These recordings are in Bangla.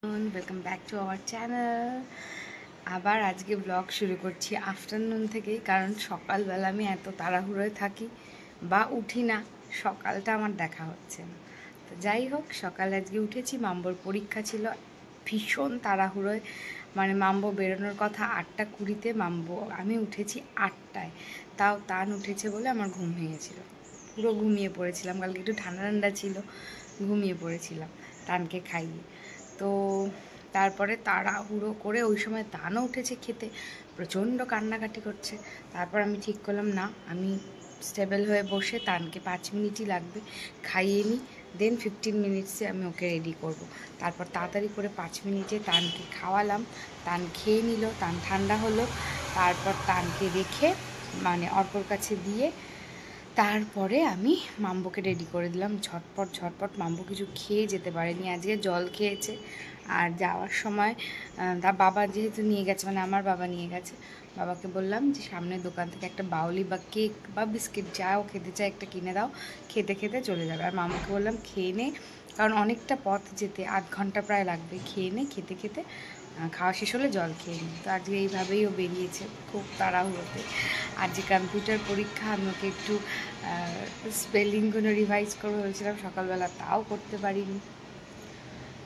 Welcome back to our channel. আবার আজকে ব্লগ শুরু করছি আফটারনুন থেকেই, কারণ সকালবেলা আমি এত তাড়াহুড়োয় থাকি বা উঠি না, সকালটা আমার দেখা হচ্ছে না। তো যাই হোক, সকালে আজকে উঠেছি, মাম্বোর পরীক্ষা ছিল, ভীষণ তাড়াহুড়োয়। মানে মাম্বো বেরোনোর কথা 8:20-তে, মাম্বো আমি উঠেছি 8টায়। তাও তান উঠেছে বলে আমার ঘুম ভেঙেছিল, পুরো ঘুমিয়ে পড়েছিলাম। কালকে একটু ঠান্ডা ঠান্ডা ছিল, ঘুমিয়ে পড়েছিলাম তানকে খাইয়ে। তো তারপরে তাড়াহুড়ো করে ওই সময় তানও উঠেছে খেতে, প্রচণ্ড কান্নাকাটি করছে। তারপর আমি ঠিক করলাম না, আমি স্টেবল হয়ে বসে তানকে 5 মিনিটই লাগবে খাইয়ে নিই, দেন 15 মিনিটসে আমি ওকে রেডি করব। তারপর তাড়াতাড়ি করে 5 মিনিটে তানকে খাওয়ালাম, তান খেয়ে নিল, তান ঠান্ডা হলো। তারপর তানকে রেখে মানে অর্পর কাছে দিয়ে তারপরে আমি মাম্বোকে রেডি করে দিলাম। ঝটপট ঝটপট মাম্বো কিছু খেয়ে যেতে পারেনি, আজকে জল খেয়েছে। আর যাওয়ার সময় তার বাবা যেহেতু নিয়ে গেছে, মানে আমার বাবা নিয়ে গেছে, বাবাকে বললাম যে সামনের দোকান থেকে একটা বাউলি বা কেক বা বিস্কিট যাও খেতে চায় একটা কিনে দাও, খেতে খেতে চলে যাবে। আর মাম্বোকে বললাম খেয়ে নে, কারণ অনেকটা পথ যেতে, 8 ঘন্টা প্রায় লাগবে, খেয়ে নে, খেতে খেতে খাওয়া শেষ হলে জল খেয়ে নিই। তো আজকে এইভাবেই ও বেরিয়েছে খুব তাড়াহুড়োতে। আর যে কম্পিউটার পরীক্ষা, আমি ওকে একটু স্পেলিংগুলো রিভাইজ করে বলছিলাম সকালবেলা, তাও করতে পারিনি।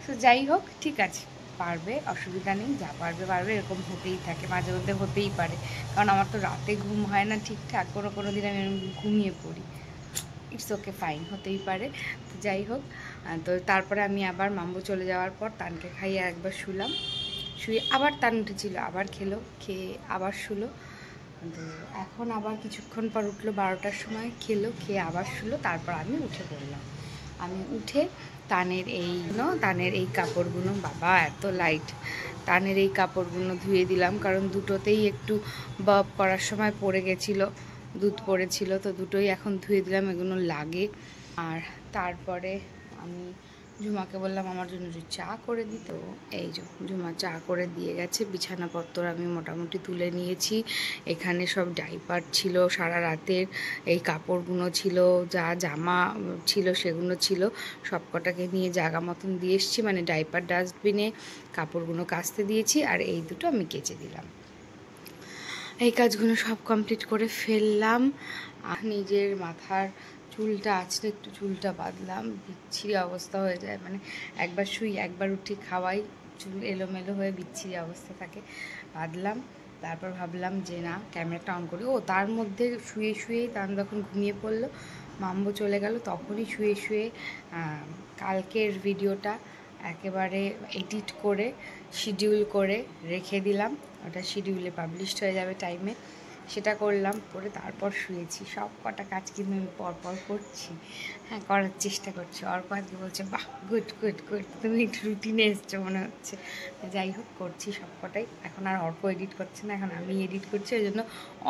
তো যাই হোক, ঠিক আছে, পারবে, অসুবিধা নেই, যা পারবে পারবে, এরকম হতেই থাকে, মাঝে মধ্যে হতেই পারে। কারণ আমার তো রাতে ঘুম হয় না ঠিকঠাক, কোনো কোনো দিন আমি ঘুমিয়ে পড়ি। ইটস ওকে, ফাইন, হতেই পারে। তো যাই হোক, তো তারপরে আমি আবার মাম্বু চলে যাওয়ার পর তানকে খাইয়ে একবার শুলাম, শুয়ে আবার তান উঠেছিল, আবার খেলো, খেয়ে আবার শুলো। তো এখন আবার কিছুক্ষণ পর উঠলো, 12টার সময় খেলো, খেয়ে আবার শুলো। তারপর আমি উঠে পড়লাম। আমি উঠে তানের এই কাপড়গুলো, বাবা এত লাইট, তানের এই কাপড়গুলো ধুয়ে দিলাম, কারণ দুটোতেই একটু বাব করার সময় পড়ে গেছিলো, দুধ পড়েছিল, তো দুটোই এখন ধুয়ে দিলাম, এগুলো লাগে। আর তারপরে আমি ঝুমাকে বললাম আমার জন্য যে চা করে দিত, এই যে ঝুমা চা করে দিয়ে গেছে। বিছানাপত্র আমি মোটামুটি তুলে নিয়েছি, এখানে সব ডাইপার ছিল সারা রাতের, এই কাপড়গুলো ছিল, যা জামা ছিল সেগুলো ছিল, সব কটাকে নিয়ে জায়গা মতন দিয়ে এসেছি, মানে ডাইপার ডাস্টবিনে, কাপড়গুলো কাচতে দিয়েছি, আর এই দুটো আমি কেচে দিলাম। এই কাজগুলো সব কমপ্লিট করে ফেললাম। নিজের মাথার চুলটা আছড়ে একটু চুলটা বাঁধলাম, বিচ্ছিরি অবস্থা হয়ে যায়, মানে একবার শুই একবার উঠি, খাওয়াই, চুল এলোমেলো হয়ে বিচ্ছিরি অবস্থা থাকে, বাঁধলাম। তারপর ভাবলাম যে না, ক্যামেরাটা অন করি। ও তার মধ্যে শুয়ে শুয়েই তার যখন ঘুমিয়ে পড়লো, মাম্বো চলে গেল, তখনই শুয়ে শুয়ে কালকের ভিডিওটা একেবারে এডিট করে শিডিউল করে রেখে দিলাম, ওটা শিডিউলে পাবলিশড হয়ে যাবে টাইমে, সেটা করলাম, করে তারপর শুয়েছি। সব কটা কাজ কিন্তু আমি পরপর করছি, হ্যাঁ, করার চেষ্টা করছি। অর্ক আজকে বলছে বাহ, গুড গুড গুড, তুমি একটু রুটিনে এসছো মনে হচ্ছে। যাই হোক, করছি সব কটাই। এখন আর অর্ক এডিট করছে না, এখন আমি এডিট করছি, ওই জন্য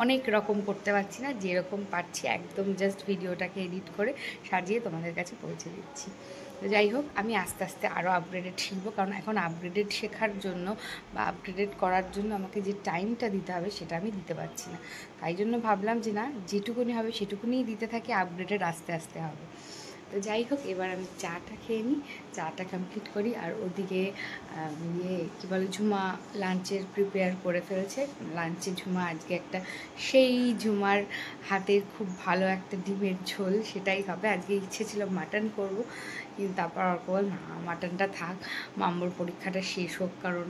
অনেক রকম করতে পারছি না, যেরকম পারছি একদম জাস্ট ভিডিওটাকে এডিট করে সাজিয়ে তোমাদের কাছে পৌঁছে দিচ্ছি। তো যাই হোক, আমি আস্তে আস্তে আরও আপগ্রেডেড শিখবো, কারণ এখন আপগ্রেডেড শেখার জন্য বা আপগ্রেডেড করার জন্য আমাকে যে টাইমটা দিতে হবে সেটা আমি দিতে পারছি না। তাই জন্য ভাবলাম যে না, যেটুকুনি হবে সেটুকুনিই দিতে থাকি, আপগ্রেডেড আস্তে আস্তে হবে। তো যাই হোক, এবার আমি চাটা খেয়ে নিই, চাটা কমপ্লিট করি। আর ওদিকে কী বলে, ঝুমা লাঞ্চের প্রিপেয়ার করে ফেলছে। লাঞ্চে ঝুমা আজকে একটা, সেই ঝুমার হাতের খুব ভালো একটা ডিমের ঝোল, সেটাই হবে। আজকে ইচ্ছে ছিল মাটন করব, কিন্তু তারপর অর্ক বল না, মাটনটা থাক, মাম্বুর পরীক্ষাটা শেষ হোক, কারণ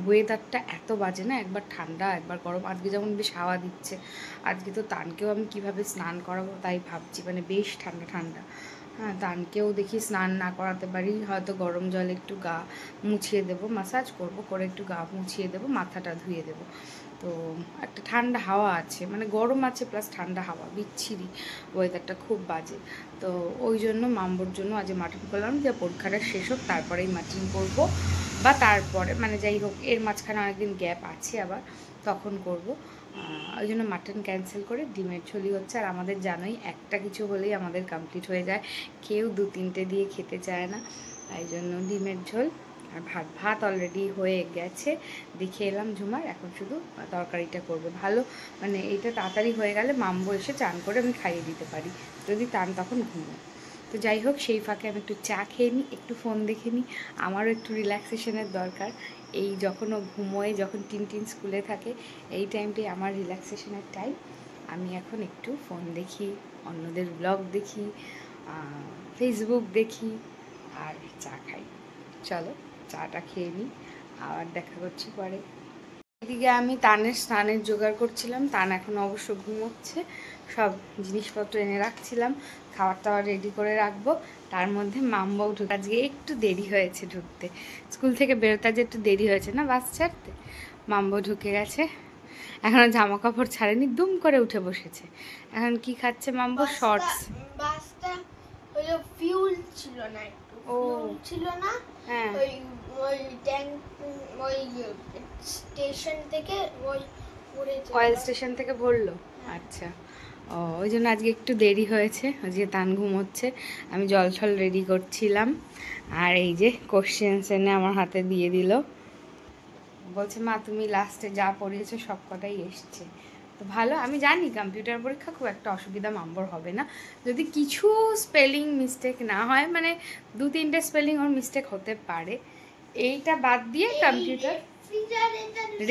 ওয়েদারটা এত বাজে না, একবার ঠান্ডা একবার গরম। আজকে যেমন বেশ হাওয়া দিচ্ছে, আজকে তো তানকেও আমি কিভাবে স্নান করাবো তাই ভাবছি, মানে বেশ ঠান্ডা ঠান্ডা। হ্যাঁ, তানকেও দেখি স্নান না করাতে পারি, হয়তো গরম জলে একটু গা মুছিয়ে দেবো, ম্যাসাজ করবো, করে একটু গা মুছিয়ে দেবো, মাথাটা ধুয়ে দেবো। তো একটা ঠান্ডা হাওয়া আছে, মানে গরম আছে প্লাস ঠান্ডা হাওয়া, বিচ্ছিরি, ওয়েদারটা খুব বাজে। তো ওই জন্য মাম্বোর জন্য আজ মাটন করলাম, যে পরীক্ষাটা শেষ হোক তারপরেই মাটন করবো, বা তারপরে মানে যাই হোক, এর মাঝখানে অনেকদিন গ্যাপ আছে, আবার তখন করব। ওই জন্য মাটন ক্যান্সেল করে ডিমের ঝোলই হচ্ছে। আর আমাদের জানোই, একটা কিছু হলেই আমাদের কমপ্লিট হয়ে যায়, কেউ 2-3টে দিয়ে খেতে চায় না, তাই জন্য ডিমের ঝোল। আর ভাত অলরেডি হয়ে গেছে, দেখে এলাম ঝুমার, এখন শুধু তরকারিটা করবে ভালো, মানে এইটা তাড়াতাড়ি হয়ে গেলে মাম্বো এসে চান করে আমি খাইয়ে দিতে পারি, যদি টান তখন ঘুমো। তো যাই হোক, সেই ফাঁকে আমি একটু চা খেয়ে নিই, একটু ফোন দেখে নিই। আমারও একটু রিল্যাক্সেশনের দরকার। এই যখন ও ঘুমোয়, যখন টিন স্কুলে থাকে, এই টাইমটাই আমার রিল্যাক্সেশনের টাইম। আমি এখন একটু ফোন দেখি, অন্যদের ব্লগ দেখি, ফেসবুক দেখি আর চা খাই। চলো চাটা খেয়ে নিই, আবার দেখা করছি পরে। এদিকে আমি তানের স্নানের জোগাড় করছিলাম। তান এখন অবশ্য ঘুমোচ্ছে, সব জিনিসপত্র এনে রাখছিলাম, খাবার টাবার রেডি করে রাখবো। তার মধ্যে মাম্বাও ঢুকে, আজকে একটু দেরি হয়েছে ঢুকতে, স্কুল থেকে বেরোতে যে একটু দেরি হয়েছে না বাস ছাড়তে। মাম্বাও ঢুকে গেছে, এখনো জামা কাপড় ছাড়েনি, দুম করে উঠে বসেছে। এখন কি খাচ্ছে মাম্বো? শর্টস। বাসটা হলো ফিউল ছিল না, একটু ফিউল ছিল না। হ্যাঁ, ওই ওই ট্যাঙ্ক, ওই স্টেশন থেকে, ওই অয়েল স্টেশন থেকে ভরলো। আচ্ছা, ও ওই জন্য আজকে একটু দেরি হয়েছে। আজকে তান ঘুমোচ্ছে, আমি জল ছল রেডি করছিলাম। আর এই যে কোশ্চেন্স এনে আমার হাতে দিয়ে দিল, বলছে মা তুমি লাস্টে যা পড়িয়েছো সব কটাই এসছে। তো ভালো, আমি জানি কম্পিউটার পরীক্ষা খুব একটা অসুবিধা মাম্বর হবে না, যদি কিছু স্পেলিং মিস্টেক না হয়, মানে 2-3টে স্পেলিং ওর মিস্টেক হতে পারে। এইটা বাদ দিয়ে কম্পিউটার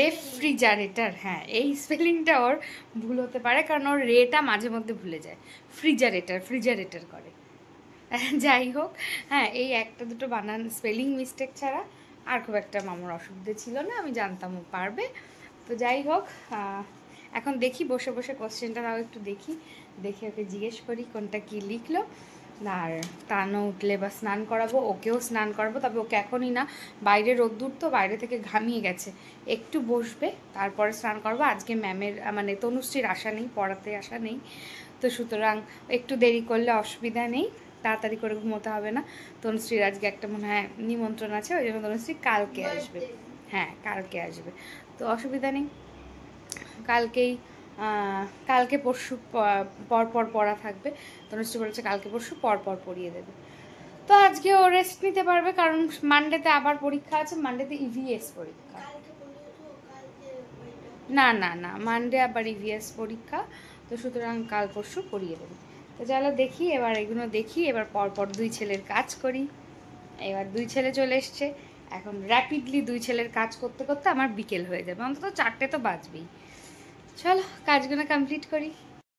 রেফ্রিজারেটর, হ্যাঁ এই স্পেলিংটা ওর ভুল হতে পারে, কারণ ওর রেটা মাঝে মধ্যে ভুলে যায়, ফ্রিজারেটর করে। যাই হোক, হ্যাঁ এই একটা দুটো বানান স্পেলিং মিস্টেক ছাড়া আর খুব একটা মামার অসুবিধে ছিল না, আমি জানতাম ও পারবে। তো যাই হোক, এখন দেখি বসে বসে কোশ্চেনটা তাও একটু দেখি, দেখে ওকে জিজ্ঞেস করি কোনটা কি লিখলো। আর তানও উঠলে বা স্নান করাবো, ওকেও স্নান করাবো, তবে ওকে এখনই না, বাইরে রোদ্দুর তো, বাইরে থেকে ঘামিয়ে গেছে, একটু বসবে তারপরে স্নান করবো। আজকে ম্যামের মানে তনুশ্রীর আশা নেই, পড়াতে আসা নেই, তো সুতরাং একটু দেরি করলে অসুবিধা নেই, তাড়াতাড়ি করে ঘুমোতে হবে না। তনুশ্রীর আজকে একটা মনে হয় নিমন্ত্রণ আছে, ওই জন্য তনুশ্রী কালকে আসবে। হ্যাঁ কালকে আসবে, তো অসুবিধা নেই। কালকে পরশু পর পর পড়া থাকবে, তনুশ্রী বলেছে কালকে পরশু পর পর পড়িয়ে দেবে। তো আজকে ও রেস্ট নিতে পারবে, কারণ মানডেতে আবার পরীক্ষা আছে, মানডেতে ইভিএস পরীক্ষা। না না না, মানডে আবার ইভিএস পরীক্ষা, তো সুতরাং কাল পরশু পড়িয়ে দেবে। তো চলো দেখি, এবার এগুলো দেখি, এবার পরপর 2 ছেলের কাজ করি। এবার 2 ছেলে চলে এসছে, এখন র্যাপিডলি 2 ছেলের কাজ করতে করতে আমার বিকেল হয়ে যাবে, অন্তত 4টে তো বাজবেই। চলো কাজগুলো কমপ্লিট করি।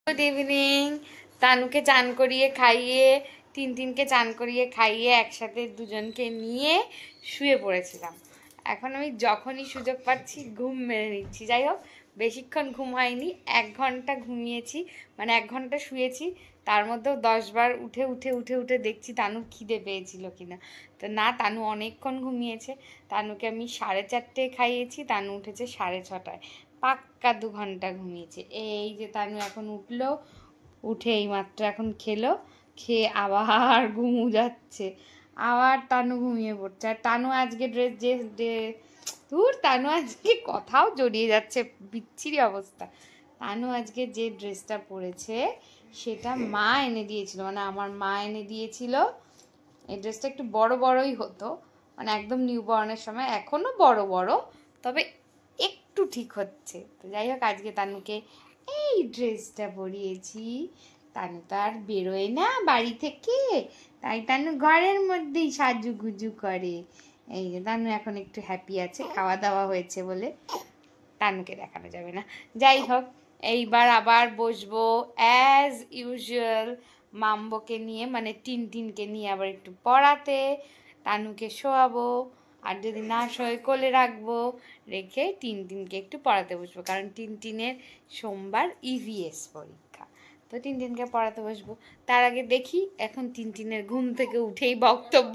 Good evening. তানুকে চান করিয়ে খাইয়ে, টিনকে চান করিয়ে খাইয়ে একসাথে দুজনকে নিয়ে শুয়ে পড়েছিলাম। এখন আমি যখনই সুযোগ পাচ্ছি ঘুম মেরে নিচ্ছি। যাই হোক, বেশিক্ষণ ঘুম হয়নি, 1 ঘন্টা ঘুমিয়েছি, মানে 1 ঘন্টা শুয়েছি, তার মধ্যেও 10 বার উঠে উঠে উঠে উঠে দেখছি তানু খিদে পেয়েছিল কিনা। তো না, তানু অনেকক্ষণ ঘুমিয়েছে। তানুকে আমি 4:30 খাইয়েছি, তানু উঠেছে 6:30টায়, পাক্কা 2 ঘন্টা ঘুমিয়েছে। এই যে তানু এখন উঠলো, উঠে এইমাত্র এখন খেলো, খেয়ে আবার ঘুমু যাচ্ছে, আবার তানু ঘুমিয়ে পড়ছে। আর তানু আজকে তানু আজকে কথাও জড়িয়ে যাচ্ছে, বিচ্ছিরি অবস্থা। তানু আজকে যে ড্রেসটা পরেছে সেটা মা এনে দিয়েছিল, মানে আমার মা এনে দিয়েছিল। এই ড্রেসটা একটু বড় বড়ই হতো, মানে একদম নিউ বর্নের সময়, এখনো বড় বড়, তবে একটু ঠিক হচ্ছে। তো যাই হোক, আজকে তানুকে এই ড্রেসটা পরিয়েছি। তানু তো আর বেরোয় না বাড়ি থেকে, তাই তানু ঘরের মধ্যেই সাজুগুজু করে। এই যে তানু এখন একটু হ্যাপি আছে, খাওয়া দাওয়া হয়েছে বলে, তানুকে দেখানো যাবে না। যাই হোক, এইবার আবার বসবো অ্যাজ ইউজুয়াল মাম্বোকে নিয়ে, মানে টিনকে নিয়ে আবার একটু পড়াতে, তানুকে শোয়াবো, আর যদি না শোয় কোলে রাখবো, রেখে টিনকে একটু পড়াতে বসবো, কারণ টিনের সোমবার ইভিএস পরীক্ষা, তো টিনকে পড়াতে বসবো। তার আগে দেখি, এখন টিনের ঘুম থেকে উঠেই বক্তব্য,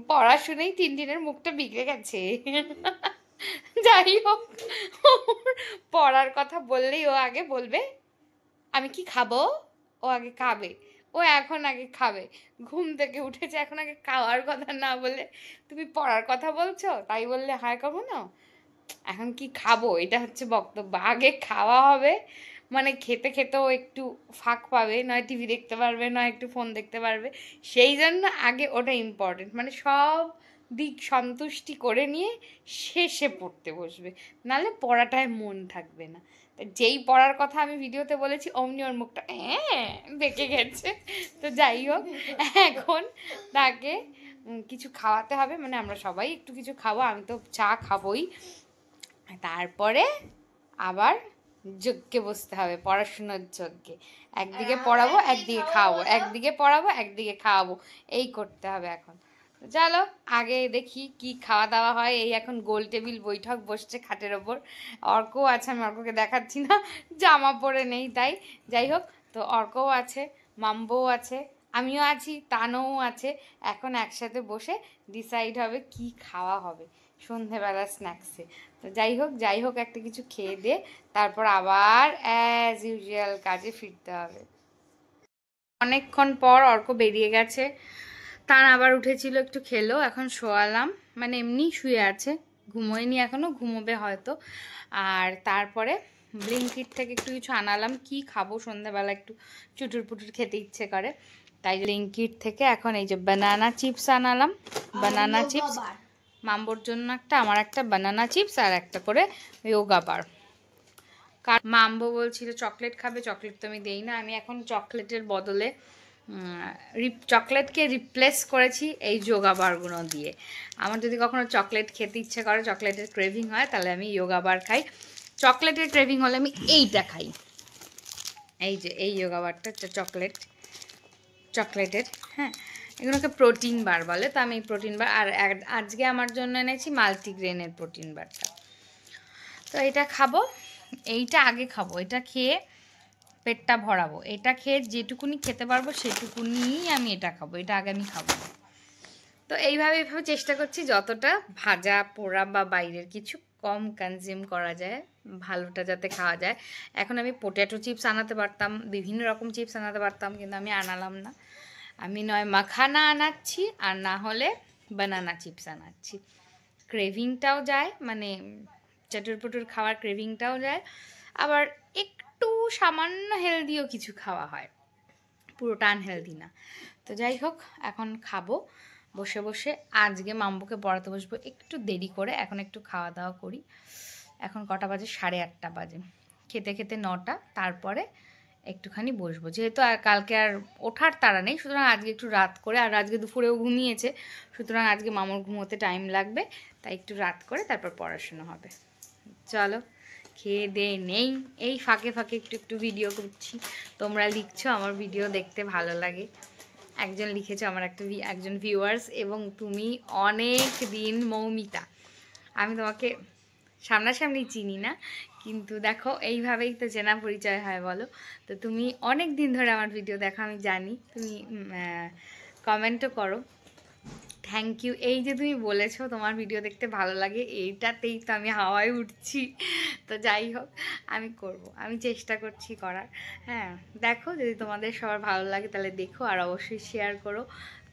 পড়াশুনেই টিনের মুখটা বিগড়ে গেছে। যাই হোক, পড়ার কথা বললেই ও আগে বলবে আমি কি খাবো, ও আগে খাবে, ও এখন আগে খাবে, ঘুম থেকে উঠেছে, এখন আগে খাওয়ার কথা না বলে তুমি পড়ার কথা বলছো, তাই বললে হায় করবো না। এখন কি খাবো, এটা হচ্ছে বক্তব্য, আগে খাওয়া হবে, মানে খেতে খেতেও একটু ফাঁক পাবে, নয় টিভি দেখতে পারবে, নয় একটু ফোন দেখতে পারবে, সেই জন্য আগে ওটা ইম্পর্টেন্ট, মানে সব দিক সন্তুষ্টি করে নিয়ে শেষে পড়তে বসবে, নাহলে পড়াটায় মন থাকবে না। যেই পড়ার কথা আমি ভিডিওতে বলেছি অমনি ওর মুখটা দেখে গেছে। তো যাই হোক, এখন তাকে কিছু খাওয়াতে হবে, মানে আমরা সবাই একটু কিছু খাবো, আমি তো চা খাবোই। তারপরে আবার যজ্ঞে বসতে হবে, পড়াশুনোর যজ্ঞে। একদিকে পড়াবো একদিকে খাওয়াবো, একদিকে পড়াবো একদিকে খাওয়াবো, এই করতে হবে এখন। চলো আগে দেখি কি খাওয়া দাওয়া হয়। এই এখন গোল টেবিল বৈঠক বসছে খাটের ওপর, অর্কও আছে, আমি অর্ককে দেখাচ্ছি না, জামা পরে নেই তাই। যাই হোক, তো অর্কও আছে, মাম্বও আছে, আমিও আছি, তানও আছে। এখন একসাথে বসে ডিসাইড হবে কি খাওয়া হবে সন্ধেবেলা স্ন্যাক্সে। তো যাই হোক একটা কিছু খেয়ে দিয়ে তারপর আবার অ্যাজ ইউজুয়াল কাজে ফিরতে হবে। অনেকক্ষণ পর অর্ক বেরিয়ে গেছে, তার আবার উঠেছিল, একটু খেলো, এখন শোয়ালাম, মানে এমনি শুয়ে আছে, ঘুমোয়নি এখনো, ঘুমোবে হয়তো। আর তারপরে ব্লিঙ্কিট থেকে একটু কিছু আনালাম, কি খাবো সন্ধ্যাবেলা, একটু চুটুর পুটুর খেতে ইচ্ছে করে, তাই ব্লিঙ্কিট থেকে এখন এই যে বানানা চিপস আনালাম। বানানা চিপস মাম্বোর জন্য একটা, আমার একটা বানানা চিপস আর একটা করে যোগা বার। মাম্বো বলছিল চকলেট খাবে, চকলেট তো আমি দেই না, আমি এখন চকলেটের বদলে চকলেটকে রিপ্লেস করেছি এই যোগা বারগুলো দিয়ে। আমার যদি কখনো চকলেট খেতে ইচ্ছে করে, চকলেটের ক্রেভিং হয়, তাহলে আমি যোগা বার খাই। চকলেটের ক্রেভিং হলে আমি এইটা খাই, এই যে এই যোগা বারটা চকলেটের, হ্যাঁ, এগুলোকে প্রোটিন বার বলে, তো আমি প্রোটিন বার, আর আজকে আমার জন্য এনেছি মাল্টিগ্রেনের প্রোটিন বারটা। তো এটা খাবো, এইটা আগে খাবো, এটা খেয়ে পেটটা ভরাবো, এটা খেয়ে যেটুকুনি খেতে পারবো সেটুকুনিই আমি এটা খাবো, এটা আগে আমি খাবো। তো এইভাবে চেষ্টা করছি যতটা ভাজা পোড়া বা বাইরের কিছু কম কনজিউম করা যায়, ভালোটা যাতে খাওয়া যায়। এখন আমি পোট্যাটো চিপস আনাতে পারতাম, বিভিন্ন রকম চিপস আনাতে পারতাম, কিন্তু আমি আনালাম না। আমি নয় মাখানা আনাচ্ছি আর না হলে বানানা চিপস আনাচ্ছি। ক্রেভিংটাও যায়, মানে চটুর পুটুর খাওয়ার ক্রেভিংটাও যায়, আবার একটু সামান্য হেলদিও কিছু খাওয়া হয়, পুরোটা আনহেলদি না। তো যাই হোক, এখন খাবো বসে বসে। আজকে মাম্বুকে পড়াতে বসবো একটু দেরি করে, এখন একটু খাওয়া দাওয়া করি। এখন কটা বাজে? 8:30 বাজে, খেতে খেতে 9টা, তারপরে একটুখানি বসবো, যেহেতু আর কালকে আর ওঠার তাড়া নেই, সুতরাং আজকে একটু রাত করে, আর আজকে দুপুরেও ঘুমিয়েছে, সুতরাং আজকে মামুর ঘুমোতে টাইম লাগবে, তাই একটু রাত করে তারপর পড়াশোনা হবে। চলো খেয়ে দে নেই, এই ফাঁকে ফাঁকে একটু ভিডিও করছি। তোমরা লিখছো আমার ভিডিও দেখতে ভালো লাগে, একজন লিখেছো আমার একজন ভিউয়ার্স, এবং তুমি অনেক দিন মৌমিতা, আমি তোমাকে সামনাসামনি চিনি না, কিন্তু দেখো এইভাবেই তো চেনা পরিচয় হয় বলো। তো তুমি অনেক দিন ধরে আমার ভিডিও দেখো, আমি জানি, তুমি কমেন্টও করো, থ্যাংক ইউ। এই যে তুমি বলেছো তোমার ভিডিও দেখতে ভালো লাগে, এইটাতেই তো আমি হাওয়ায় উঠছি। তো যাই হোক, আমি করব, আমি চেষ্টা করছি করার। হ্যাঁ, দেখো যদি তোমাদের সবার ভালো লাগে তাহলে দেখো, আর অবশ্যই শেয়ার করো।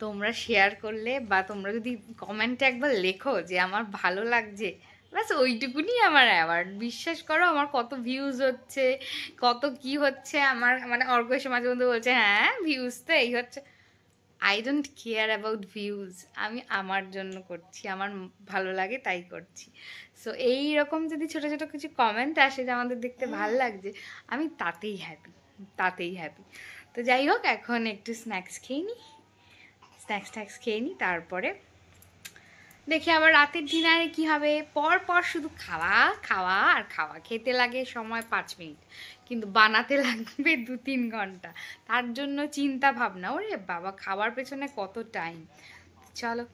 তোমরা শেয়ার করলে বা তোমরা যদি কমেন্টে একবার লেখো যে আমার ভালো লাগছে, ব্যাস ওইটুকুনি আমার অ্যাওয়ার্ড। বিশ্বাস করো আমার কত ভিউজ হচ্ছে, কত কি হচ্ছে, আমার মানে অর্ক এসে মাঝে মধ্যে বলছে হ্যাঁ ভিউজ তো এই হচ্ছে, I don't care about views, আমি আমার জন্য করছি, আমার ভালো লাগে তাই করছি। সো এইরকম যদি ছোটো ছোটো কিছু কমেন্ট আসে যে আমাদের দেখতে ভালো লাগছে, আমি তাতেই হ্যাপি। তো যাই হোক, এখন একটু স্ন্যাক্স খেয়ে নিই, তারপরে দেখি আবার রাতের ডিনারে কি হবে। পর শুধু খাওয়া আর খাওয়া, খেতে লাগে সময় 5 মিনিট, কিন্তু বানাতে লাগবে 2-3 ঘন্টা, তার জন্য চিন্তা ভাবনা, ওরে বাবা খাওয়ার পেছনে কত টাইম। চলো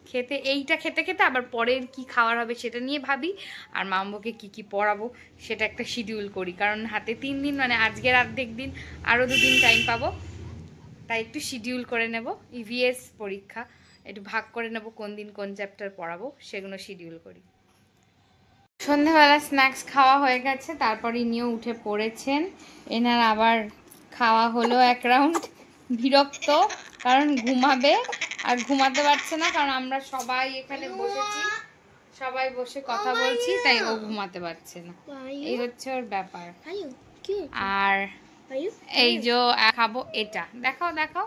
এইটা খেতে খেতে আবার পরের কি খাওয়ার হবে সেটা নিয়ে ভাবি, আর মাম্বুকে কি পড়াবো সেটা একটা শিডিউল করি, কারণ হাতে 3 দিন, মানে আজকের অর্ধেক দিন, আরও 2 দিন টাইম পাবো, তাই একটু শিডিউল করে নেব। ইভিএস পরীক্ষা, একটু ভাগ করে নেব কোন দিন কোন চ্যাপ্টার পড়াবো, সেগুলো শিডিউল করি। সন্ধ্যাবেলা স্ন্যাক্স খাওয়া হয়ে গেছে, তারপরে নিয়েও উঠে পড়েছেন, এনার আবার খাওয়া হলো এক রাউন্ড, বিরক্ত কারণ ঘুমাবে, আর ঘুমাতে পারছে না কারণ আমরা সবাই এখানে বসেছি, সবাই বসে কথা বলছি, তাই ও ঘুমাতে পারছে না, এই হচ্ছে ওর ব্যাপার। আর এই যে খাবো, এটা দেখাও,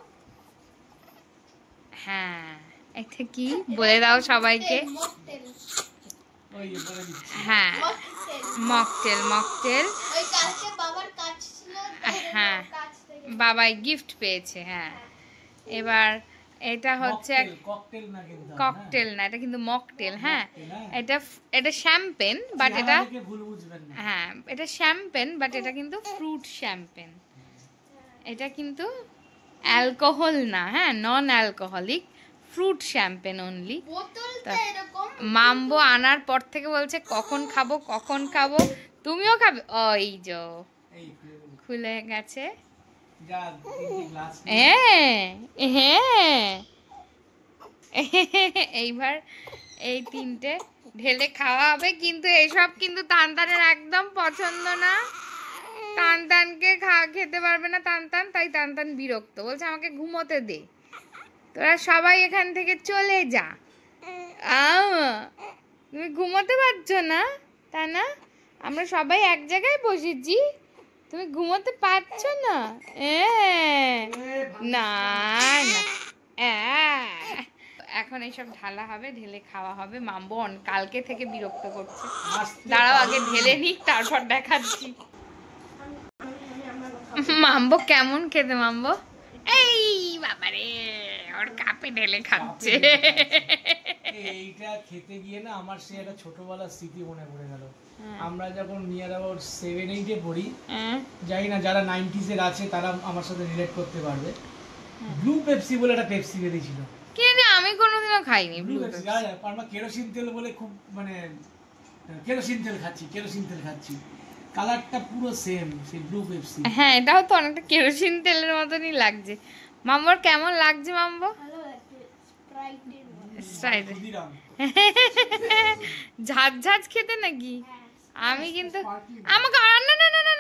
হ্যাঁ এটা কি বলে দাও সবাইকে। হ্যাঁ, মকটেল। হ্যাঁ, বাবাই গিফট পেয়েছে। হ্যাঁ, এবার এটা হচ্ছে ককটেল না, এটা কিন্তু মকটেল। হ্যাঁ, এটা শ্যাম্পেন, বাট এটা হ্যাঁ এটা শ্যাম্পেন, বাট এটা কিন্তু ফ্রুট শ্যাম্পেন। এটা কিন্তু অ্যালকোহল না, হ্যাঁ, non alcoholic fruit champagne only. মাম্বো আনার পর থেকে বলছে কখন খাবো। তুমিও খাবে? ওই যে খুলে গেছে। এইবার এই 3টে ঢেলে খাওয়া হবে, কিন্তু এইসব কিন্তু তানতানের একদম পছন্দ না। তানতানকে খেতে পারবে না তানতান, তাই তানতান বিরক্ত, বলছে আমাকে ঘুমোতে দে, তোরা সবাই এখান থেকে চলে যা। তুমি ঘুমোতে পারছো না, তা না? আমরা সবাই এক জায়গায় বসেছি, তুমি ঘুমোতে পারছো না? না না, এখন এইসব ঢালা হবে, ঢেলে খাওয়া হবে। মাম্বো কালকে থেকে বিরক্ত করছে। দাঁড়াও আগে ঢেলে নি, তারপর দেখাচ্ছি মাম্বো কেমন খেতে। মাম্বো এই বাবারে, ওর কাপে ঢেলে খাচ্ছে। এইটা খেতে গিয়ে না আমার সে একটা ছোটবেলার স্মৃতি মনে পড়ে গেল। আমরা যখন নিয়ার অ্যাবাউট 7-8 এ পড়ি, জানি না যারা 90s এর আছে তারা আমার সাথে রিলেট করতে পারবে। ব্লু পেপসি বলে একটা পেপসি বেরিয়েছিল। কেন আমি কোনোদিনও খাইনি ব্লু পেপসি। আমরা কেরোসিন তেল বলে খুব মানে কেরোসিন তেল খাচ্ছি। কালারটা পুরো সেম, সেই ব্লু পেপসি। হ্যাঁ, এটাও তো অনেকটা কেরোসিন তেলের মতনই লাগছে। মাম্বোর কেমন লাগছে মাম্বো? ঝাঁঝ খেতে নাকি? আমি কিন্তু আমাকে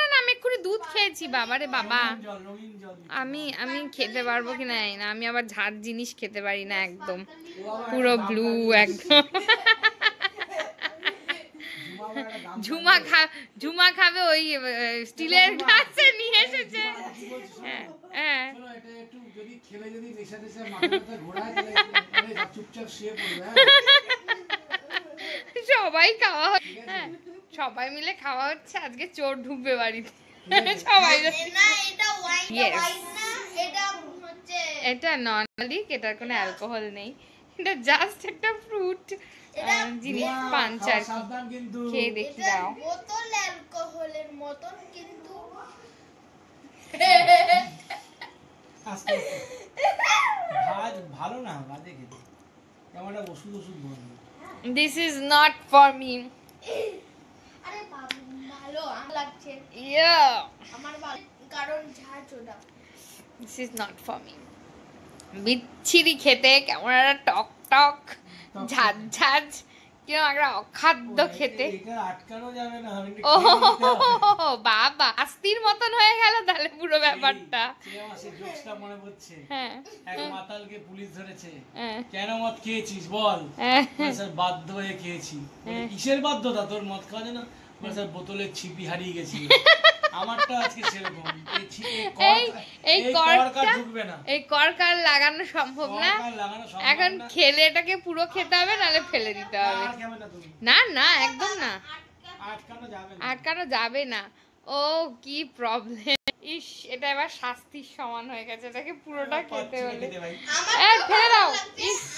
না আমি এক্ষুনি দুধ খেয়েছি। বাবারে বাবা, আমি খেতে পারবো কিনা না, আমি আবার ঝাঁঝ জিনিস খেতে পারি না একদম, পুরো ব্লু একদম। ঝুমা খাবে ওই স্টিলের গ্লাসে নিয়ে এসেছে। সবাই খাওয়া হচ্ছে, হ্যাঁ সবাই মিলে খাওয়া হচ্ছে। আজকে চোর ঢুকবে বাড়িতে সবাই। এটা নন অ্যালকোহলিক, এটার কোনো অ্যালকোহল নেই, এটা জাস্ট একটা ফ্রুট জিনিস পাঞ্চ আর কি। খেয়ে দেখি দাও। বোতল অ্যালকোহলের মতন, কিন্তু ভালো না, বাজে খেতে, কেমন একটা ওষুধ বলবো। This is not for me. আরে বাবু ভালো লাগছে। আমার ভালো, কারণ ঝাঁঝ ওটা। This is not for me. বিচ্ছিরি খেতে, কেমন একটা টক টক ঝাঁঝ, কিরকম একটা অখাদ্য খেতে। ও বাবা, আস্তির মতন হয়ে গেল তাহলে পুরো ব্যাপারটা। হ্যাঁ, এক মাতালকে পুলিশ ধরেছে, কেন মদ খেয়েছিস বল? স্যার বাধ্য হয়ে খেয়েছি। কিসের বাধ্যতা তোর মদ খাওয়া? যেন স্যার বোতলের ছিপি হারিয়ে গেছিল। আমারটা আজকে সেরকম, এই করকার লাগানো সম্ভব না এখন। খেলে এটাকে পুরো খেতে হবে, নাহলে ফেলে দিতে হবে। না না, একদম না, আটকানো যাবে না। ও কি প্রবলেম! ইস, এটা এবার শাস্তির সমান হয়ে গেছে, এটাকে পুরোটা খেতে হলে ফেলে দাও।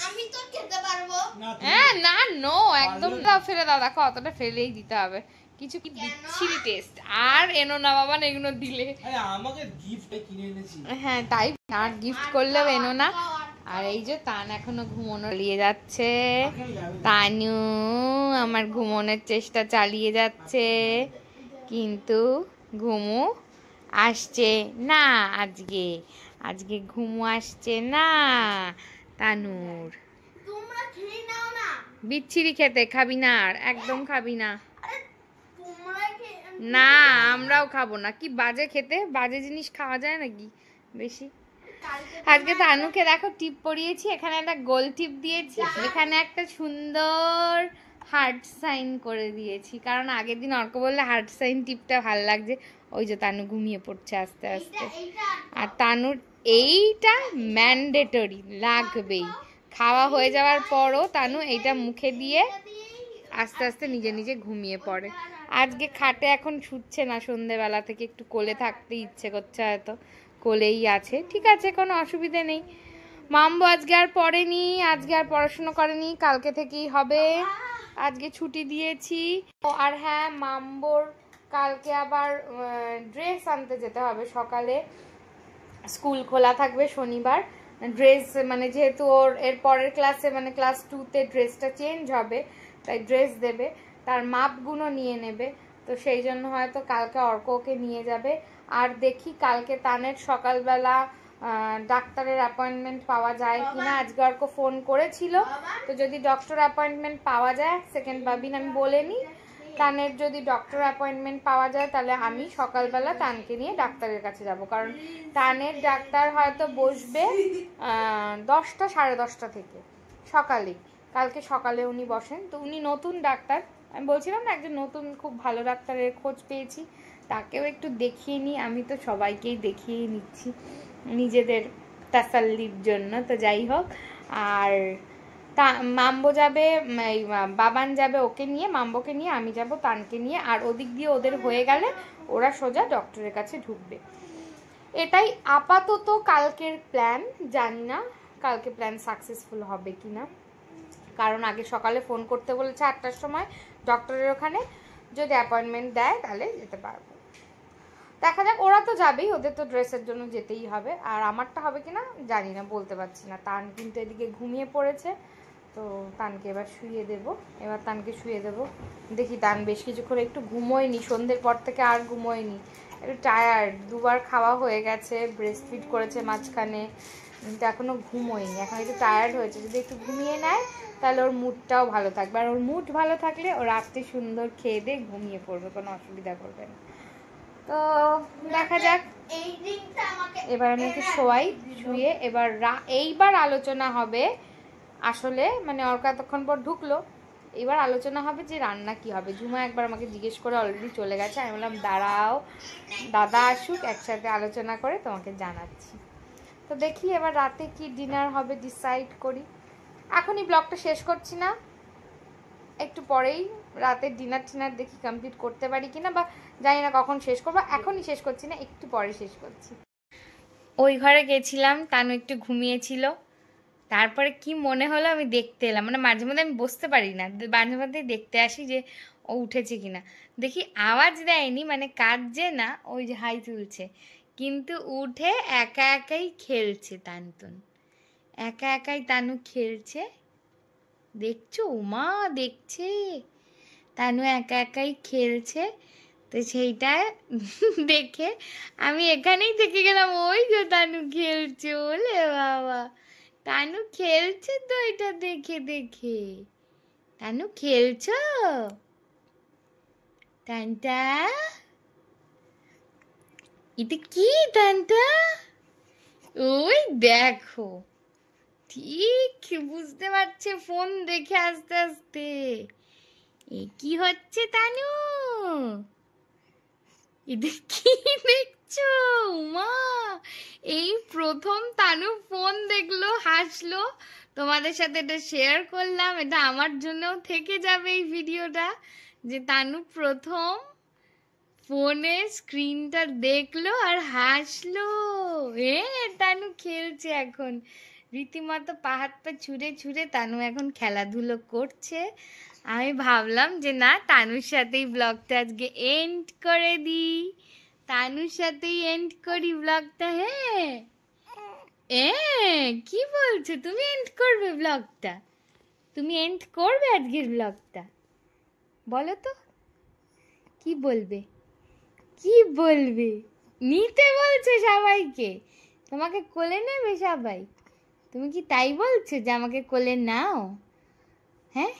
আমি তো খেতে পারবো। হ্যাঁ না, নো একদম দাও, ফেলে দাও। দেখো অতটা ফেলেই দিতে হবে, কিছু কি বিচ্ছিরি টেস্ট। আর এনো না বাবা, এগুলো দিলে আমাকে গিফট কিনে এনেছি। হ্যাঁ তাই, আর গিফট করলেও এনো না। আর এই যে তান এখনো ঘুমোনো চালিয়ে যাচ্ছে। তানু আমার ঘুমোনোর চেষ্টা চালিয়ে যাচ্ছে, কিন্তু ঘুমু আসছে না। আজকে ঘুমু আসছে না তানুর। তোমরা খেয়ে নাও না। বিচ্ছিরি খেতে খাবি না, আর একদম খাবি না। না আমরাও খাবো না। কি বাজে খেতে, বাজে জিনিস খাওয়া যায় নাকি বেশি? আজকে তানুকে দেখো টিপ পরিয়েছি, এখানে একটা গোল টিপ দিয়েছি, এখানে একটা সুন্দর হার্ট সাইন করে দিয়েছি, কারণ আগের দিন অর্ক বললে হার্ট সাইন টিপটা ভালো লাগছে। ওই যে তানু ঘুমিয়ে পড়ছে আস্তে আস্তে। আর তানুর এইটা ম্যান্ডেটরি লাগবেই, খাওয়া হয়ে যাওয়ার পরও তানু এইটা মুখে দিয়ে আস্তে আস্তে নিজে নিজে ঘুমিয়ে পড়ে। আজকে খাটে এখন শুচ্ছে না, সন্ধেবেলা থেকে একটু কোলে থাকতে ইচ্ছে করছে, হয়তো কোলেই আছে। ঠিক আছে, কোনো অসুবিধে নেই। মাম্বু আজকে আর পড়েনি, আজকে আর পড়াশুনো করেনি, কালকে থেকেই হবে। আজকে ছুটি দিয়েছি। আর হ্যাঁ, মাম্বোর কালকে আবার ড্রেস আনতে যেতে হবে সকালে, স্কুল খোলা থাকবে শনিবার। ড্রেস মানে যেহেতু ওর এর পরের ক্লাসে মানে ক্লাস 2-তে ড্রেসটা চেঞ্জ হবে, তাই ড্রেস দেবে, তার মাপগুলো নিয়ে নেবে। তো সেই জন্য হয়তো কালকে অর্ক ওকে নিয়ে যাবে। আর দেখি কালকে তানের সকালবেলা ডাক্তারের অ্যাপয়েন্টমেন্ট পাওয়া যায় কিনা। আজকে অর্ক ফোন করেছিল, তো যদি ডক্টর অ্যাপয়েন্টমেন্ট পাওয়া যায়, সেকেন্ড বাবিন আমি বলেনি, তানের যদি ডক্টর অ্যাপয়েন্টমেন্ট পাওয়া যায় তাহলে আমি সকালবেলা তানকে নিয়ে ডাক্তারের কাছে যাব। কারণ তানের ডাক্তার হয়তো বসবে 10টা 10:30 থেকে সকালে, কালকে সকালে উনি বসেন। তো উনি নতুন ডাক্তার, আমি বলছিলাম না একজন নতুন খুব ভালো ডাক্তারের খোঁজ পেয়েছি, তাকেও একটু দেখিয়ে নিই। আমি তো সবাইকেই দেখিয়ে নিচ্ছি নিজেদের তাসাল্লির জন্য। তো যাই হোক, আর তা মাম্বো যাবে, বাবান যাবে ওকে নিয়ে, মাম্বোকে নিয়ে, আমি যাব তানকে নিয়ে। আর ওদিক দিয়ে ওদের হয়ে গেলে ওরা সোজা ডক্টরের কাছে ঢুকবে। এটাই আপাতত কালকের প্ল্যান। জানি না কালকে প্ল্যান সাকসেসফুল হবে কিনা, কারণ আগে সকালে ফোন করতে বলেছে 8টার সময় ডক্টরের ওখানে। যদি অ্যাপয়েন্টমেন্ট দেয় তাহলে যেতে পারবো, দেখা যাক। ওরা তো যাবেই, ওদের তো ড্রেসের জন্য যেতেই হবে। আর আমারটা হবে কিনা জানি না, বলতে পারছি না। তান কিন্তু এদিকে ঘুমিয়ে পড়েছে, তো তানকে এবার শুয়ে দেব। তানকে শুয়ে দেব। দেখি, তান বেশ কিছুক্ষণ একটু ঘুমোয়নি, সন্ধ্যের পর থেকে আর ঘুমোয়নি, একটু টায়ার্ড। 2বার খাওয়া হয়ে গেছে, ব্রেস্ট ফিড করেছে মাঝখানে, কিন্তু এখনো ঘুমোয়নি, এখন একটু টায়ার্ড হয়েছে। যদি একটু ঘুমিয়ে নেয় তাহলে ওর মুডটাও ভালো থাকবে। আর ওর মুড ভালো থাকলে ও রাত্রে সুন্দর খেয়ে দিয়ে ঘুমিয়ে পড়বে, কোনো অসুবিধা করবে না। তো দেখা যাক। এবার আমি ওকে শোয়াই, শুয়ে এবার এইবার আলোচনা হবে আসলে, মানে ওর কতক্ষণ পর ঢুকলো, এবার আলোচনা হবে যে রান্না কি হবে। ঝুমা একবার আমাকে জিজ্ঞেস করে অলরেডি চলে গেছে। আমি বললাম দাঁড়াও, দাদা আসুক, একসাথে আলোচনা করে তোমাকে জানাচ্ছি। তো দেখি এবার রাতে কি ডিনার হবে ডিসাইড করি। এখনই ব্লগটা শেষ করছি না, একটু পরেই রাতের ডিনার দেখি কমপ্লিট করতে পারি কিনা, বা জানি না কখন শেষ করবো। এখনই শেষ করছি না, একটু পরে শেষ করছি। ওই ঘরে গেছিলাম, তানু একটু ঘুমিয়েছিল, তারপরে কি মনে হলো আমি দেখতে এলাম। মানে মাঝে মধ্যে আমি বসতে পারি না, মাঝে মধ্যে দেখতে আসি যে ও উঠেছে কিনা। দেখি আওয়াজ দেয়নি, মানে কাঁদছে না, ওই যে হাই তুলছে, কিন্তু উঠে একা একাই খেলছে। তানতুন একা একাই তানু খেলছে, দেখছো উমা, দেখছে তানু একা একাই খেলছে। তো সেইটা দেখে আমি এখানেই থেকে গেলাম, ওই যে তানু খেলছে, ওলে বাবা, তানু খেলছে তো, এটা দেখে দেখে। তানু খেলছো টানটা? এটা কি টানটা? ওই দেখো, ঠিক বুঝতে পারছে ফোন দেখে আস্তে আস্তে। এ কি হচ্ছে তানু? এটা কি দেখছো মা? এই প্রথম তানু ফোন দেখলো, হাসলো, তোমাদের সাথে এটা শেয়ার করলাম। এটা আমার জন্যও থেকে যাবে এই ভিডিওটা, যে তানু প্রথম ফোনে স্ক্রিনটা দেখলো আর হাসলো। তানু খেলছে এখন, রীতিমতো পা হাত পা ছুঁড়ে ছুঁড়ে তানু এখন খেলাধুলো করছে। আমি ভাবলাম যে না, তানুর সাথেই ব্লগটা আজকে এন্ড করে দিই, তানুর সাথেই এন্ড করি ব্লগটা। কি বলছো, তুমি এন্ড করবে ব্লগটা? তুমি এন্ড করবে আজকের ব্লগটা? বলো তো কি বলবে, কি বলবে? নিতে বলছে সবাইকে, তোমাকে কোলে নেবে সবাই? তুমি কি তাই বলছো যে আমাকে কোলে নাও? হ্যাঁ,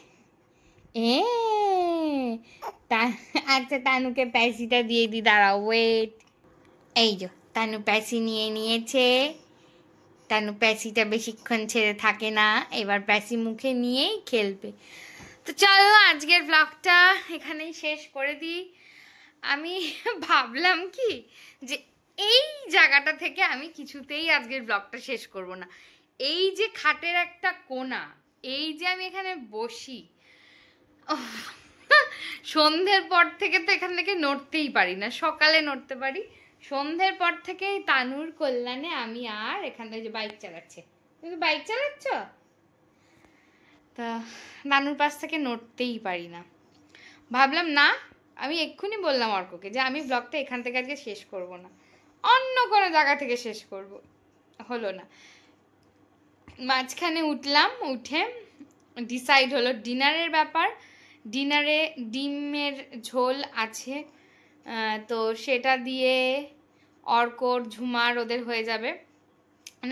আচ্ছা, তানুকে প্যাসিটা দিয়ে দি, দাঁড়াও, ওয়েট। এই যে তানু প্যাসি নিয়ে নিয়েছে। তানু প্যাসিটা বেশিক্ষণ ছেড়ে থাকে না, এবার প্যাসি মুখে নিয়েই খেলবে। তো চলো আজকের ব্লগটা এখানেই শেষ করে দিই। আমি ভাবলাম কি যে এই জায়গাটা থেকে আমি কিছুতেই আজকের ব্লগটা শেষ করব না, এই যে খাটের একটা কোণা, এই যে আমি এখানে বসি, সন্ধ্যের পর থেকে তো এখান থেকে নড়তেই পারি না, সকালে নড়তে পারি, সন্ধ্যের পর থেকেই তানুর কল্যাণে আমি আর এখান থেকে যে বাইক চালাচ্ছে, তুমি বাইক চালাচ্ছ, তা নানুর পাশ থেকে নড়তেই পারি না। ভাবলাম না, আমি এক্ষুনি বললাম অর্ককে যে আমি ব্লগটা এখান থেকে আজকে শেষ করব না, অন্য কোনো জায়গা থেকে শেষ করব, হলো না। মাঝখানে উঠলাম, উঠে ডিসাইড হলো ডিনারের ব্যাপার। ডিনারে ডিমের ঝোল আছে, তো সেটা দিয়ে অর্কর ঝুমার ওদের হয়ে যাবে,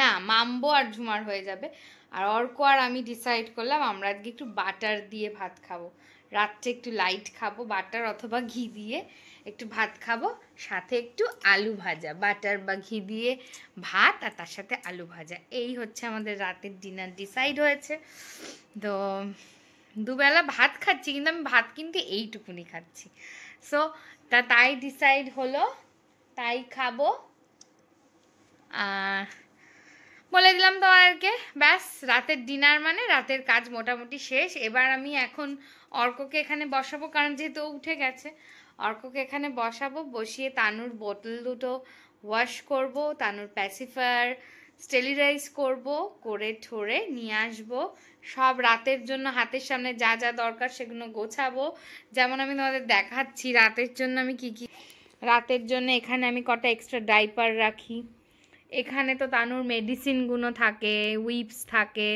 না মাম্বো আর ঝুমার হয়ে যাবে। আর অর্ক আর আমি ডিসাইড করলাম আমরা আজকে একটু বাটার দিয়ে ভাত খাবো, রাত্রে একটু লাইট খাবো, বাটার অথবা ঘি দিয়ে একটু ভাত খাবো, সাথে একটু আলু ভাজা, বাটার বা ঘি দিয়ে ভাত আর তার সাথে আলু ভাজা, এই হচ্ছে আমাদের রাতের ডিনার ডিসাইড হয়েছে। তো দুবেলা ভাত খাচ্ছি, কিন্তু আমি ভাত কিন্তু এইটুকুনি খাচ্ছি, সো তাই ডিসাইড হলো, তাই খাবো। বলে দিলাম তোমাদেরকে, ব্যাস রাতের ডিনার মানে রাতের কাজ মোটামুটি শেষ। এবার আমি এখন অর্ককে এখানে বসাবো, কারণ যেহেতু উঠে গেছে, অর্ককে এখানে বসাবো, বসিয়ে তানুর বোতল দুটো ওয়াশ করব, তানুর প্যাসিফায়ার স্টেরিলাইজ করব, করে ঠোরে নিয়ে আসবো, সব রাতের জন্য হাতের সামনে যা যা দরকার সেগুলো গোছাবো। যেমন আমি তোমাদের দেখাচ্ছি রাতের জন্য আমি কি কি, রাতের জন্য এখানে আমি কটা এক্সট্রা ডাইপার রাখি, এখানে তো তানুর মেডিসিনগুলো থাকে, উইপস থাকে,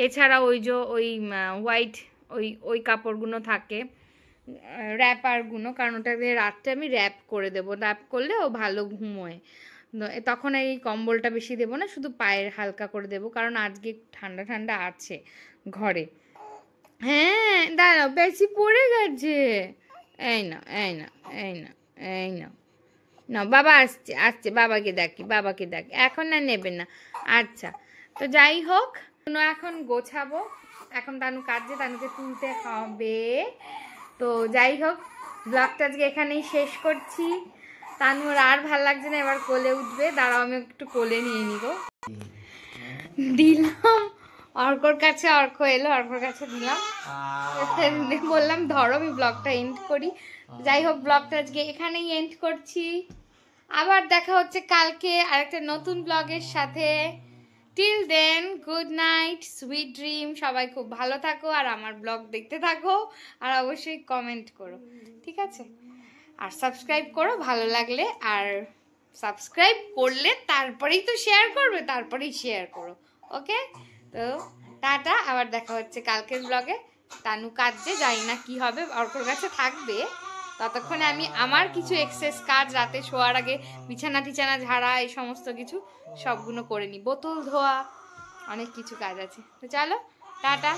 এছাড়া ওই যে ওই হোয়াইট ওই কাপড়গুলো থাকে, র্যাপারগুলো, কারণ ওটা দিয়ে রাত্রে আমি র্যাপ করে দেবো, র্যাপ করলে ও ভালো ঘুমোয়, তখন এই কম্বলটা বেশি দেবো না, শুধু পায়ের হালকা করে দেবো, কারণ আজকে ঠান্ডা ঠান্ডা আছে ঘরে। হ্যাঁ দাঁড়াও, বেশি পড়ে গেছে, এই না এই না এই না এই না, না বাবা আসছে আসছে, বাবাকে ডাকি বাবাকে ডাকি, এখন না নেবে না। আচ্ছা, তো যাই হোক, এখন গোছাবো, এখন তানু কাজে, তানুকে তুলতে হবে। তো যাই হোক, ব্লগটা আজকে এখানেই শেষ করছি। তানুর আর ভাল লাগছে না, এবার কোলে উঠবে, দাঁড়াও আমি একটু কোলে নিয়ে নিব, দিলাম অর্কর কাছে, অর্ক এলো, অর্কর কাছে দিলাম, বললাম ধরো আমি ব্লগটা এন্ড করি। যাই হোক, ব্লগটা আজকে এখানেই এন্ড করছি, আবার দেখা হচ্ছে কালকে আরেকটা নতুন ব্লগের সাথে। Till then, good night, sweet dream, সবাই খুব ভালো থাকো, আর আমার ব্লগ দেখতে থাকো, আর অবশ্যই কমেন্ট করো, ঠিক আছে? আর সাবস্ক্রাইব করো ভালো লাগলে, আর সাবস্ক্রাইব করলে তারপরেই তো শেয়ার করবে, তারপরেই শেয়ার করো, ওকে? তো টাটা, আবার দেখা হচ্ছে কালকের ব্লগে। তানু কাজে, যাই না কি হবে, অর্কর কাছে থাকবে, ততক্ষণে আমি আমার কিছু এক্সেস কাজ রাতে শোয়ার আগে, বিছানা টিছানা ঝাড়া, এই সমস্ত কিছু সবগুলো করে নিই, বোতল ধোয়া, অনেক কিছু কাজ আছে। তো চলো টাটা।